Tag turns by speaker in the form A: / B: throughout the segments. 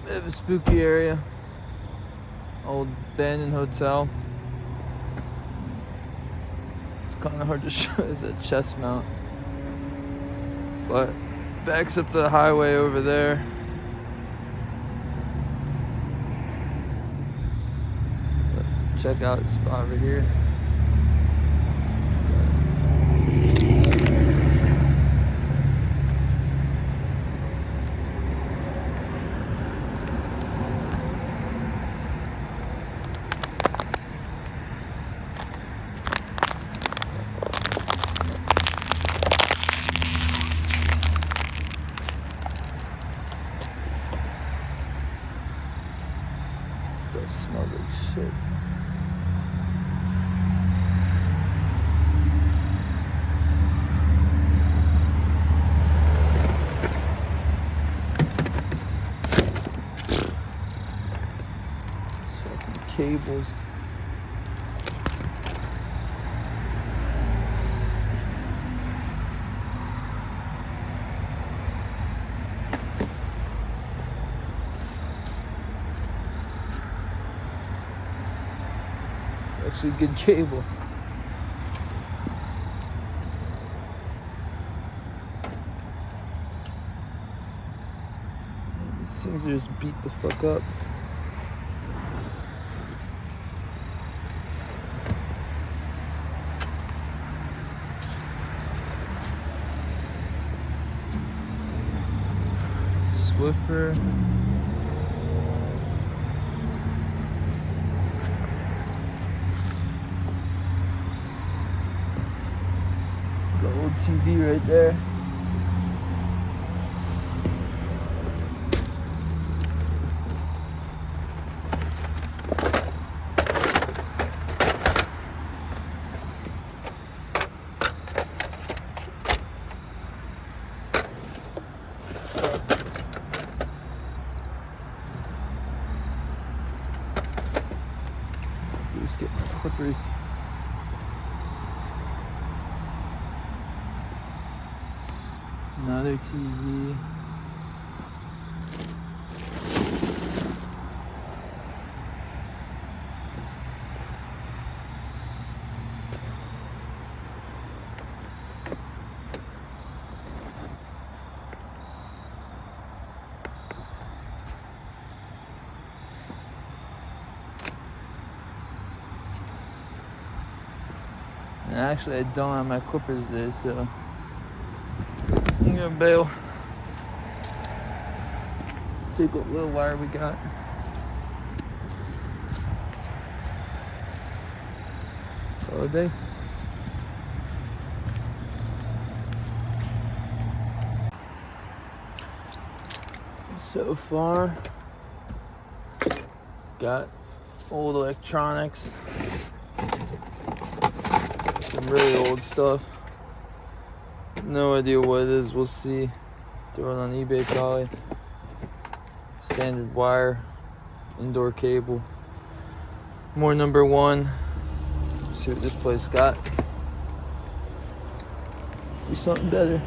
A: Bit of a spooky area. Old abandoned hotel. It's kind of hard to show as a chest mount. But backs up the highway over there. But check out the spot over here. Stuff smells like shit. Fucking cables. Actually good cable. These things are just beat the fuck up. Swiffer. The old TV right there. Just get my clippers. Another TV. And actually I don't have my clippers there, so I'm gonna bail. Take what little wire we got. All day. So far, got old electronics, some really old stuff. No idea what it is, we'll see. Throw it on eBay probably. Standard wire, indoor cable. More number one. Let's see what this place got. Hopefully something better.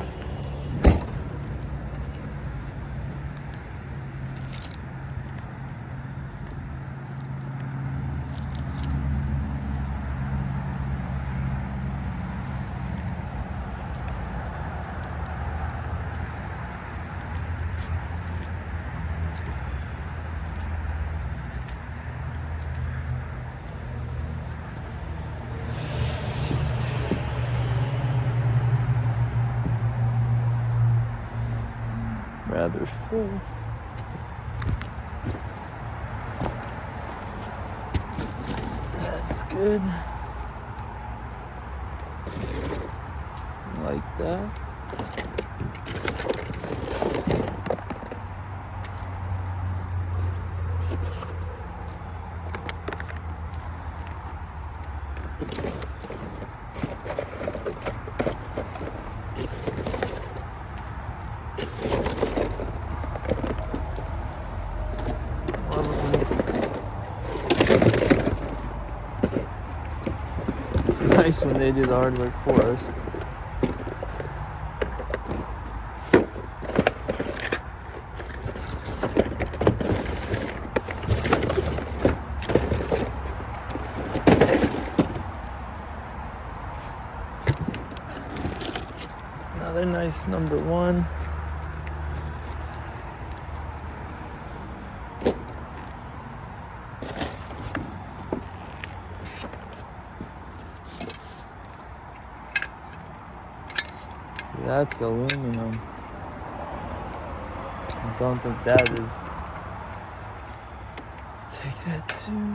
A: Rather full. That's good. Like that. It's nice when they do the hard work for us. number 1. See, that's aluminum. I don't think that is. Take that too.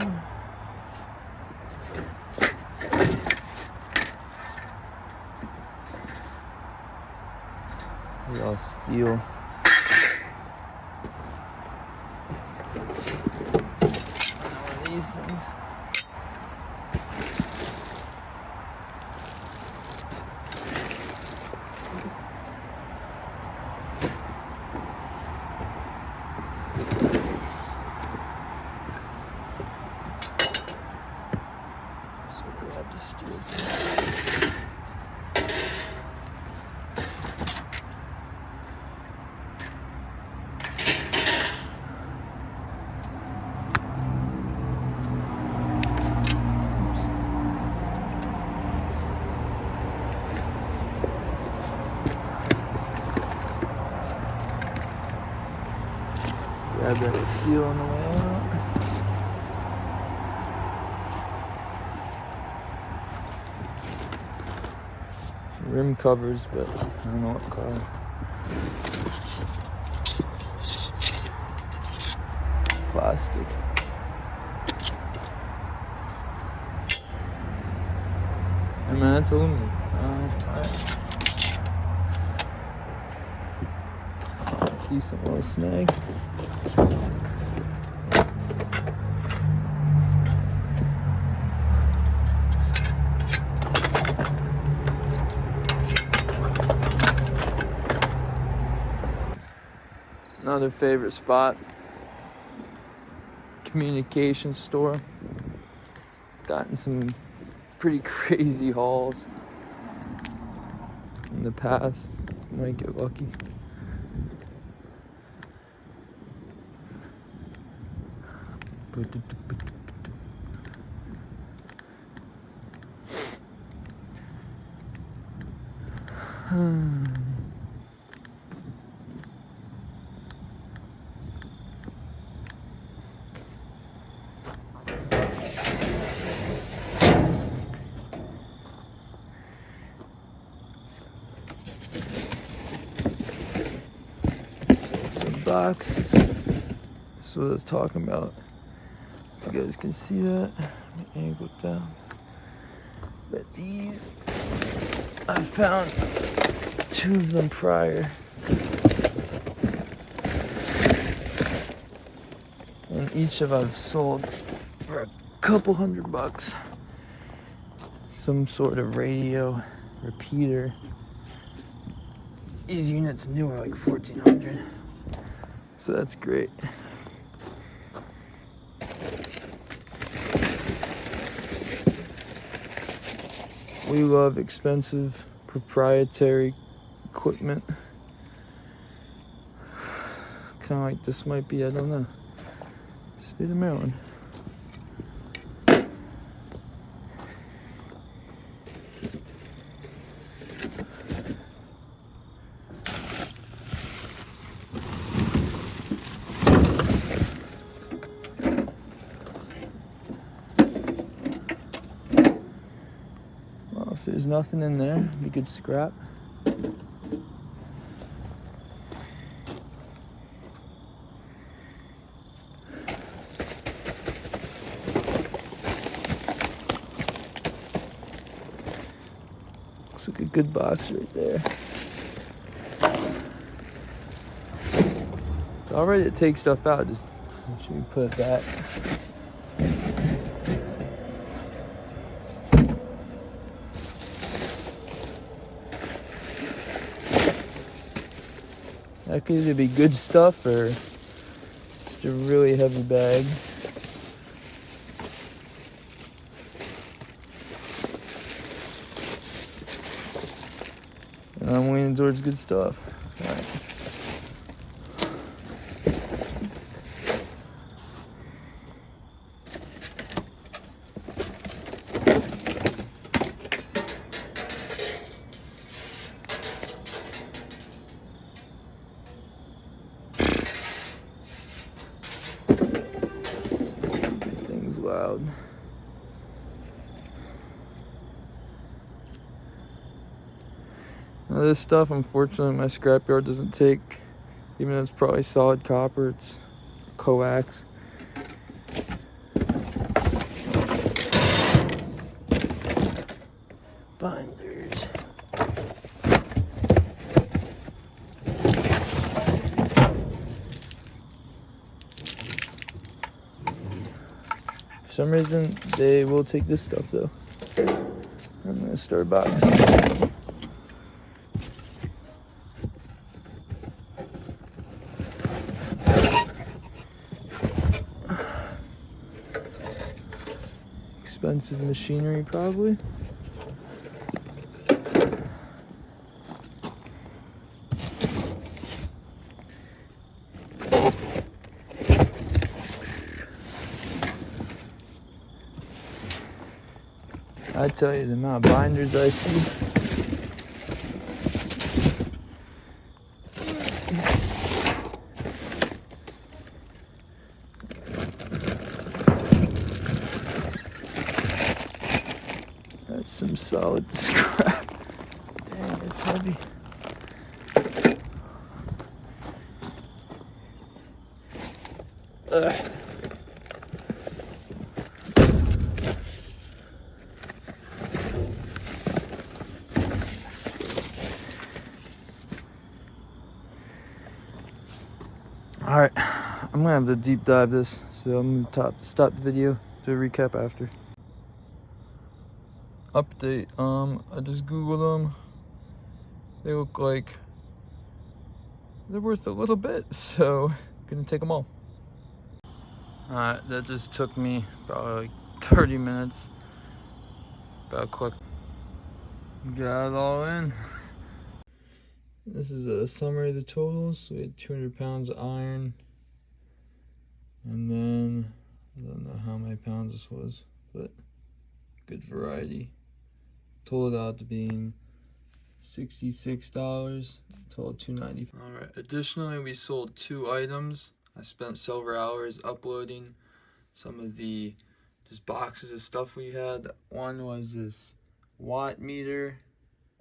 A: This is all steel. One of these things. So grab the steel too. Grab that steel on the way out. Rim covers, but I don't know what color. Plastic. I mean, that's aluminum. Alright. Decent little snag. Another favorite spot, communication store. Gotten some pretty crazy hauls in the past. Might get lucky. Some boxes. That's what I was talking about. If you guys can see that, let me angle it down. But these, I found 2 of them prior. And each of I've sold for a couple $100. Some sort of radio repeater. These units new are like $1,400. So that's great. We love expensive proprietary equipment. Kind of like this might be, I don't know. State of Maryland. Well, if there's nothing in there, we could scrap. Looks like a good box right there. It's all ready to take stuff out. Just make sure you put it back. That could either be good stuff or just a really heavy bag. And I'm leaning towards good stuff. All right. loud. Now this stuff, unfortunately, my scrapyard doesn't take, even though it's probably solid copper, it's coax. Binders. For some reason, they will take this stuff though. I'm gonna start a box. Expensive machinery, probably. I tell you, the amount of binders I see. That's some solid scrap. Dang, it's heavy. Ugh. All right, I'm gonna have to deep dive this, so I'm gonna stop the video, do a recap after. Update, I just Googled them. They look like they're worth a little bit, so gonna take them all. All right, that just took me about like 30 minutes. About quick. Got it all in. This is a summary of the totals. We had 200 pounds of iron. And then, I don't know how many pounds this was, but good variety. Totaled out to being $66. Totaled $290. Alright, additionally, we sold 2 items. I spent several hours uploading some of the just boxes of stuff we had. One was this watt meter,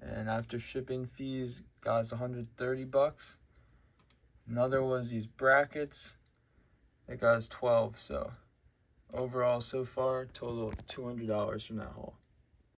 A: and after shipping fees, got us $130. Another was these brackets. It got us 12, so overall so far, total of $200 from that haul.